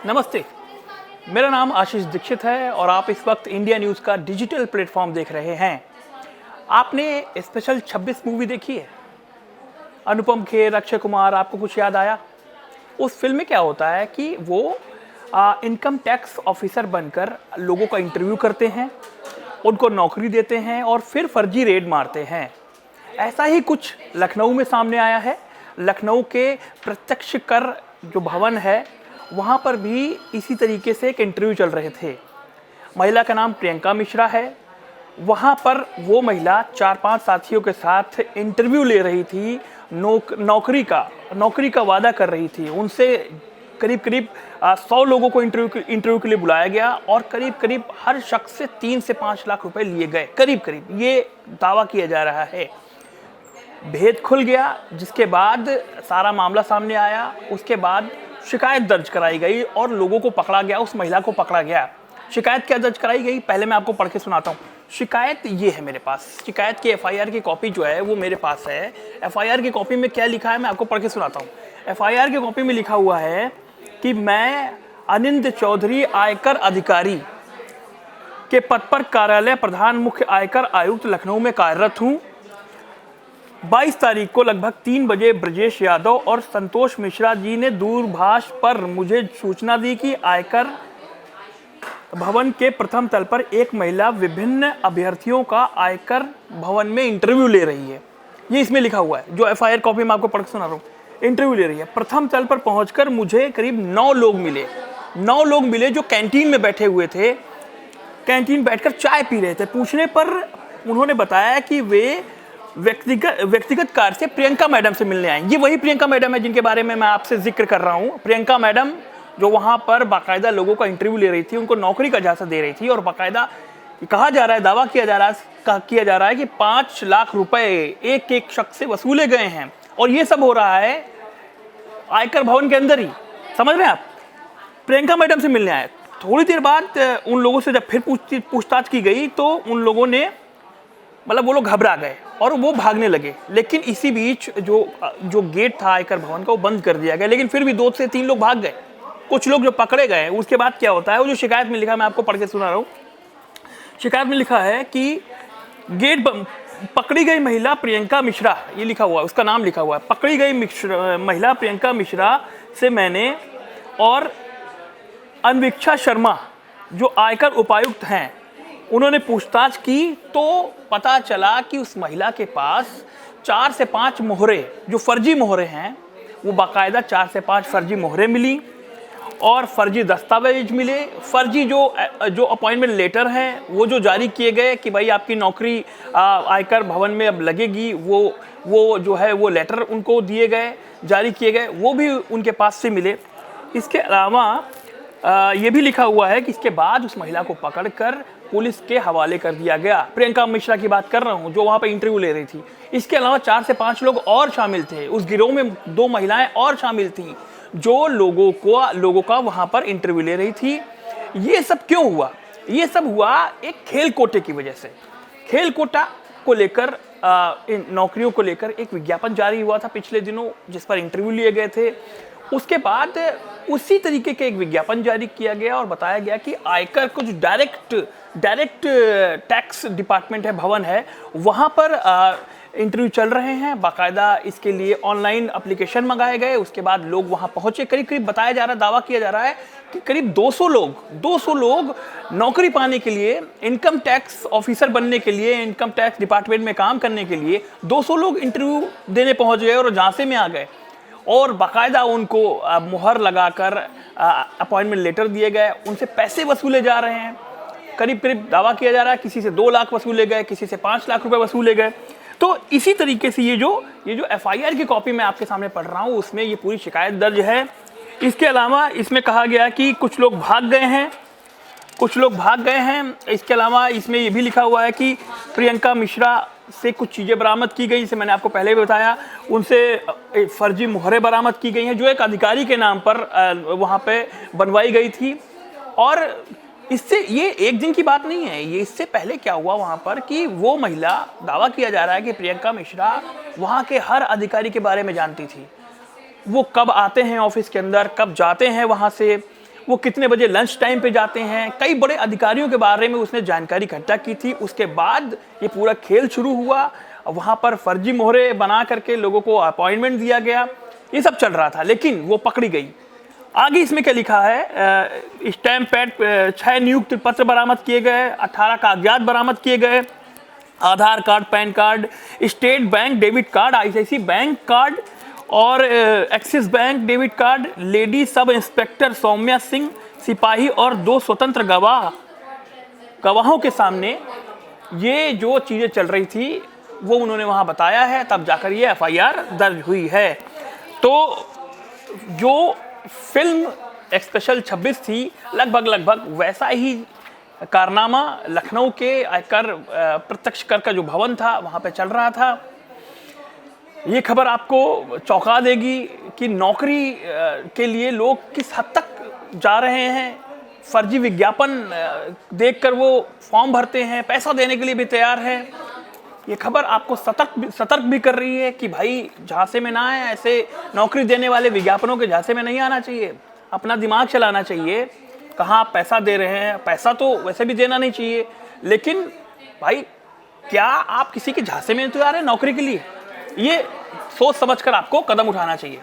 नमस्ते, मेरा नाम आशीष दीक्षित है और आप इस वक्त इंडिया न्यूज़ का डिजिटल प्लेटफॉर्म देख रहे हैं। आपने स्पेशल 26 मूवी देखी है? अनुपम खेर, अक्षय कुमार, आपको कुछ याद आया? उस फिल्म में क्या होता है कि वो इनकम टैक्स ऑफिसर बनकर लोगों का इंटरव्यू करते हैं, उनको नौकरी देते हैं और फिर फर्जी रेड मारते हैं। ऐसा ही कुछ लखनऊ में सामने आया है। लखनऊ के प्रत्यक्ष कर जो भवन है वहाँ पर भी इसी तरीके से एक इंटरव्यू चल रहे थे। महिला का नाम प्रियंका मिश्रा है। वहाँ पर वो महिला 4-5 साथियों के साथ इंटरव्यू ले रही थी, नौकरी का वादा कर रही थी। उनसे करीब 100 लोगों को इंटरव्यू के लिए बुलाया गया और करीब हर शख्स से 3 से 5 लाख रुपए लिए गए। करीब ये दावा किया जा रहा है। भेद खुल गया, जिसके बाद सारा मामला सामने आया। उसके बाद शिकायत दर्ज कराई गई और लोगों को पकड़ा गया, उस महिला को पकड़ा गया। शिकायत क्या दर्ज कराई गई, पहले मैं आपको पढ़ के सुनाता हूँ। शिकायत ये है मेरे पास, शिकायत की एफआईआर की कॉपी जो है वो मेरे पास है। एफआईआर की कॉपी में क्या लिखा है मैं आपको पढ़ के सुनाता हूँ। एफआईआर की कॉपी में लिखा हुआ है कि मैं अनिंद चौधरी आयकर अधिकारी के पद पर कार्यालय प्रधान मुख्य आयकर आयुक्त लखनऊ में कार्यरत हूँ। 22 तारीख को लगभग 3 बजे ब्रजेश यादव और संतोष मिश्रा जी ने दूरभाष पर मुझे सूचना दी कि आयकर भवन के प्रथम तल पर एक महिला विभिन्न अभ्यर्थियों का आयकर भवन में इंटरव्यू ले रही है। ये इसमें लिखा हुआ है, जो एफआईआर कॉपी में आपको पढ़ के सुना रहा हूँ। इंटरव्यू ले रही है। प्रथम तल पर पहुंचकर मुझे करीब 9 लोग मिले जो कैंटीन में बैठे हुए थे। कैंटीन बैठकर चाय पी रहे थे। पूछने पर उन्होंने बताया कि वे व्यक्तिगत कार्य से प्रियंका मैडम से मिलने आए। ये वही प्रियंका मैडम है जिनके बारे में मैं आपसे जिक्र कर रहा हूँ। प्रियंका मैडम जो वहाँ पर बाकायदा लोगों का इंटरव्यू ले रही थी, उनको नौकरी का झांसा दे रही थी और बाकायदा कहा जा रहा है, दावा किया जा रहा है कि 5 लाख रुपए एक शख्स से वसूले गए हैं। और ये सब हो रहा है आयकर भवन के अंदर ही। समझ रहे हैं आप? प्रियंका मैडम से मिलने आए। थोड़ी देर बाद उन लोगों से जब फिर पूछताछ की गई तो उन लोगों ने वो लोग घबरा गए और वो भागने लगे। लेकिन इसी बीच जो गेट था आयकर भवन का वो बंद कर दिया गया। लेकिन फिर भी 2 से 3 लोग भाग गए। कुछ लोग जो पकड़े गए, उसके बाद क्या होता है, वो जो शिकायत में लिखा, मैं आपको पढ़ के सुना रहा हूँ। शिकायत में लिखा है कि पकड़ी गई महिला प्रियंका मिश्रा, ये लिखा हुआ है, उसका नाम लिखा हुआ है। पकड़ी गई महिला प्रियंका मिश्रा से मैंने और अनवीक्षा शर्मा जो आयकर उपायुक्त हैं उन्होंने पूछताछ की तो पता चला कि उस महिला के पास 4 से 5 मोहरे, जो फर्जी मोहरे हैं, वो बाकायदा 4 से 5 फर्जी मोहरे मिली और फर्जी दस्तावेज मिले। फर्जी जो अपॉइंटमेंट लेटर हैं वो जो जारी किए गए कि भाई आपकी नौकरी आयकर भवन में अब लगेगी, वो जो है वो लेटर उनको दिए गए, जारी किए गए, वो भी उनके पास से मिले। इसके अलावा ये भी लिखा हुआ है कि इसके बाद उस महिला को पकड़कर पुलिस के हवाले कर दिया गया। प्रियंका मिश्रा की बात कर रहा हूँ जो वहाँ पे इंटरव्यू ले रही थी। इसके अलावा 4 से 5 लोग और शामिल थे। उस गिरोह में 2 महिलाएं और शामिल थीं जो लोगों का वहाँ पर इंटरव्यू ले रही थी। ये सब क्यों हुआ? ये सब हुआ एक खेल कोटे की वजह से। खेल कोटा को लेकर इन नौकरियों को लेकर एक विज्ञापन जारी हुआ था पिछले दिनों, जिस पर इंटरव्यू लिए गए थे। उसके बाद उसी तरीके के एक विज्ञापन जारी किया गया और बताया गया कि आयकर कुछ डायरेक्ट टैक्स डिपार्टमेंट है, भवन है, वहाँ पर इंटरव्यू चल रहे हैं। बाकायदा इसके लिए ऑनलाइन एप्लीकेशन मंगाए गए। उसके बाद लोग वहाँ पहुँचे। करीब बताया जा रहा है, दावा किया जा रहा है कि करीब 200 लोग नौकरी पाने के लिए, इनकम टैक्स ऑफिसर बनने के लिए, इनकम टैक्स डिपार्टमेंट में काम करने के लिए 200 लोग इंटरव्यू देने पहुँच गए और झांसे में आ गए और बाकायदा उनको मुहर लगाकर अपॉइंटमेंट लेटर दिए गए। उनसे पैसे वसूले जा रहे हैं। करीब दावा किया जा रहा है किसी से 2 लाख वसूले गए, किसी से 5 लाख रुपए वसूले गए। तो इसी तरीके से ये जो एफआईआर की कॉपी मैं आपके सामने पढ़ रहा हूँ उसमें ये पूरी शिकायत दर्ज है। इसके अलावा इसमें कहा गया कि कुछ लोग भाग गए हैं। इसके अलावा इसमें ये भी लिखा हुआ है कि प्रियंका मिश्रा से कुछ चीज़ें बरामद की गई, जिसे मैंने आपको पहले भी बताया। उनसे फर्जी मुहरें बरामद की गई हैं जो एक अधिकारी के नाम पर वहाँ पे बनवाई गई थी। और इससे ये एक दिन की बात नहीं है, ये इससे पहले क्या हुआ वहाँ पर कि वो महिला, दावा किया जा रहा है कि प्रियंका मिश्रा वहाँ के हर अधिकारी के बारे में जानती थी। वो कब आते हैं ऑफिस के अंदर, कब जाते हैं वहाँ से, वो कितने बजे लंच टाइम पे जाते हैं, कई बड़े अधिकारियों के बारे में उसने जानकारी इकट्ठा की थी। उसके बाद ये पूरा खेल शुरू हुआ, वहाँ पर फर्जी मोहरे बना करके लोगों को अपॉइंटमेंट दिया गया, ये सब चल रहा था, लेकिन वो पकड़ी गई। आगे इसमें क्या लिखा है, स्टैम्प पैड 6 नियुक्त पत्र बरामद किए गए, 18 कागजात बरामद किए गए, Aadhaar card, PAN card, state bank debit card, ICICI bank card और Axis bank debit card, lady sub inspector Saumya Singh सिपाही और 2 स्वतंत्र गवाहों के सामने ये जो चीज़ें चल रही थी वो उन्होंने वहाँ बताया है, तब जाकर ये एफआईआर दर्ज हुई है। तो जो फिल्म स्पेशल 26 थी, लगभग वैसा ही कारनामा लखनऊ के आयकर प्रत्यक्ष कर का जो भवन था वहाँ पे चल रहा था। ये खबर आपको चौंका देगी कि नौकरी के लिए लोग किस हद तक जा रहे हैं। फर्जी विज्ञापन देखकर वो फॉर्म भरते हैं, पैसा देने के लिए भी तैयार हैं। ये खबर आपको सतर्क भी कर रही है कि भाई झांसे में ना आए, ऐसे नौकरी देने वाले विज्ञापनों के झांसे में नहीं आना चाहिए, अपना दिमाग चलाना चाहिए। कहाँ आप पैसा दे रहे हैं, पैसा तो वैसे भी देना नहीं चाहिए, लेकिन भाई क्या आप किसी के झांसे में तो आ रहे हैं नौकरी के लिए? ये सोच समझकर आपको कदम उठाना चाहिए।